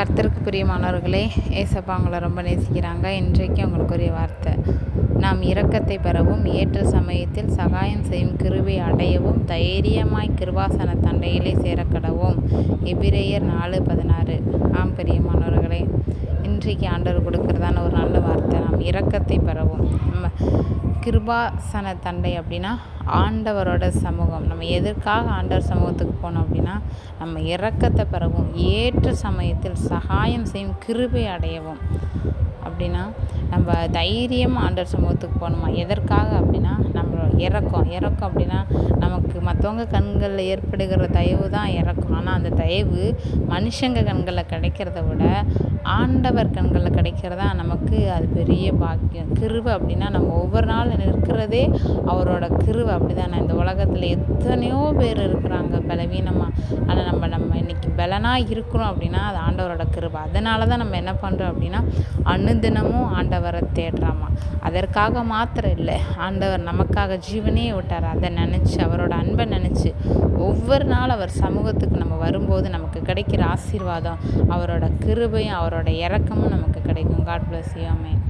கர்த்தருக்கு பிரியமானவர்களே, ஏசப்பா உங்களை ரொம்ப நேசிக்கிறாங்க. இன்றைக்கு உங்களுக்குரிய வார்த்தை, நாம் இரக்கத்தை பெறவும் ஏற்ற சமயத்தில் சகாயம் செய்யும் கிருபை அடையவும் தைரியமாய் கிருபாசன தண்டையிலே சேரக்கடவும். எபிரேயர் 4:16. ஆம் பிரியமானவர்களே, இன்றைக்கு ஆண்டவர் கொடுக்கறதான ஒரு நல்ல வார்த்தை. நாம் இரக்கத்தை பெறவும். நம்ம கிருபாசன தண்டை அப்படின்னா ஆண்டவரோட சமூகம். நம்ம எதற்காக ஆண்டவர் சமூகத்துக்கு போனோம் அப்படின்னா நம்ம இரக்கத்தை பெறவும் ஏற்ற சமயத்தில் சகாயம் செய்யும் கிருபை அடையவும். அப்படின்னா நம்ம தைரியம் ஆண்டவர் சமூகத்துக்கு போகணுமா? எதற்காக அப்படின்னா நம்ம இறக்கம் அப்படின்னா நமக்கு மற்றவங்க கண்களில் ஏற்படுகிற தயவு தான் இறக்கம். ஆனால் அந்த தயவு மனுஷங்க கண்களில் கிடைக்கிறத விட ஆண்டவர் கண்களில் கிடைக்கிறதா நமக்கு அது பெரிய பாக்கியம். கிருபை அப்படின்னா நம்ம ஒவ்வொரு நாள் இருக்கிறதே அவரோட கிருபை. அப்படி தானே இந்த உலகத்தில் எத்தனையோ பேர் இருக்கிறாங்க பலவீனமாக. ஆனால் நம்ம இன்னைக்கு பலனாக இருக்கிறோம் அப்படின்னா அது ஆண்டவரோட கிருபை. அதனால தான் நம்ம என்ன பண்ணுறோம் அப்படின்னா அனுதினமும் ஆண்டவரை தேடுறாமா. அதற்காக மாத்திரம் இல்லை, ஆண்டவர் நமக்காக ஜீவனே விட்டார். அதை நினச்சி அவரோட அன்பை நினச்சி ஒவ்வொரு நாள் அவர் சமூகத்துக்கு நம்ம வரும்போது நமக்கு கிடைக்கிற ஆசீர்வாதம் அவரோட கிருபையும் அவரோட இரக்கமும் நமக்கு கிடைக்கும். God bless you. ஆமென்.